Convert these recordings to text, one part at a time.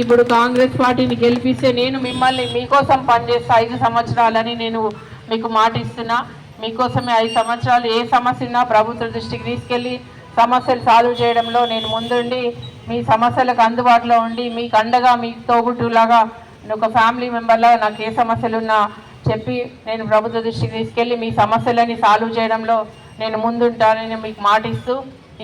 ఇప్పుడు కాంగ్రెస్ పార్టీని గెలిపిస్తే నేను మిమ్మల్ని మీకోసం పనిచేస్తా 5 సంవత్సరాలని నేను మీకు మాట ఇస్తున్నా. మీకోసమే 5 సంవత్సరాలు ఏ సమస్య ఉన్నా ప్రభుత్వ దృష్టికి తీసుకెళ్ళి సమస్యలు సాల్వ్ చేయడంలో నేను ముందుండి మీ సమస్యలకు అందుబాటులో ఉండి మీకు అండగా మీ తోబుట్టులాగా ఒక ఫ్యామిలీ మెంబర్లాగా నాకు ఏ సమస్యలు ఉన్నా చెప్పి నేను ప్రభుత్వ దృష్టికి తీసుకెళ్ళి మీ సమస్యలని సాల్వ్ చేయడంలో నేను ముందుంటానని మీకు మాటిస్తూ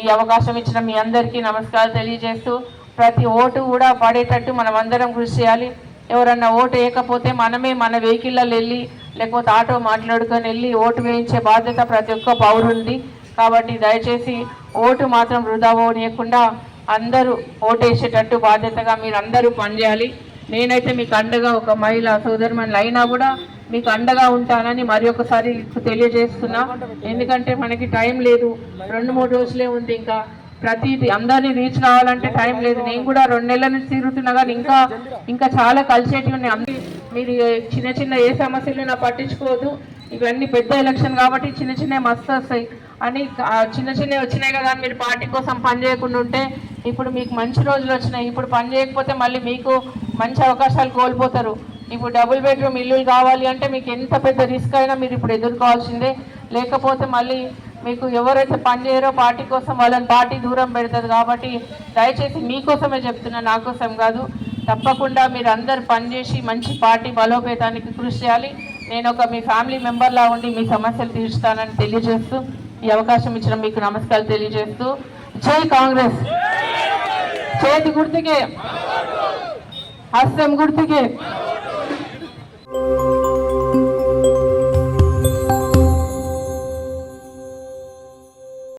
ఈ అవకాశం ఇచ్చిన మీ అందరికీ నమస్కారాలు తెలియజేస్తూ ప్రతి ఓటు కూడా పడేటట్టు మనం అందరం కృషి చేయాలి. ఎవరన్నా ఓటు వేయకపోతే మనమే మన వెహికల్లో వెళ్ళి లేకపోతే ఆటో మాట్లాడుకొని వెళ్ళి ఓటు వేయించే బాధ్యత ప్రతి ఒక్క పౌరుంది. కాబట్టి దయచేసి ఓటు మాత్రం వృధా పోనీయకుండా అందరూ ఓటేసేటట్టు బాధ్యతగా మీరు అందరూ పనిచేయాలి. నేనైతే మీకు అండగా ఒక మహిళా సోదరుమణులు అయినా కూడా మీకు అండగా ఉంటానని మరి ఒకసారి తెలియజేస్తున్నా. ఎందుకంటే మనకి టైం లేదు, 2-3 రోజులే ఉంది. ఇంకా ప్రతిదీ అందరినీ రీచ్ కావాలంటే టైం లేదు. నేను కూడా 2 నెలల నుంచి తిరుగుతున్నా కానీ ఇంకా చాలా కలిసేటివి ఉన్నాయి. అన్ని మీరు చిన్న చిన్న ఏ సమస్యలు పట్టించుకోవద్దు. ఇవన్నీ పెద్ద ఎలక్షన్ కాబట్టి చిన్న చిన్నవి మస్తు వస్తాయి అని చిన్న చిన్నవి వచ్చినాయి కదా మీరు పార్టీ కోసం పని చేయకుండా ఉంటే ఇప్పుడు మీకు మంచి రోజులు వచ్చినాయి. ఇప్పుడు పని చేయకపోతే మళ్ళీ మీకు మంచి అవకాశాలు కోల్పోతారు. ఇప్పుడు డబుల్ బెడ్రూమ్ ఇల్లులు కావాలి అంటే మీకు ఎంత పెద్ద రిస్క్ అయినా మీరు ఇప్పుడు ఎదుర్కోవాల్సిందే. లేకపోతే మళ్ళీ మీకు ఎవరైతే పని చేయరో పార్టీ కోసం వాళ్ళని పార్టీ దూరం పెడుతుంది. కాబట్టి దయచేసి మీకోసమే చెప్తున్నా, నా కోసం కాదు. తప్పకుండా మీరు అందరు పనిచేసి మంచి పార్టీ బలోపేతానికి కృషి చేయాలి. నేను మీ ఫ్యామిలీ మెంబర్లా ఉండి మీ సమస్యలు తీర్చుతానని తెలియజేస్తూ ఈ అవకాశం ఇచ్చిన మీకు నమస్కారాలు తెలియజేస్తూ జై కాంగ్రెస్. చేతి గుర్తుకే, హస్తం గుర్తుకే.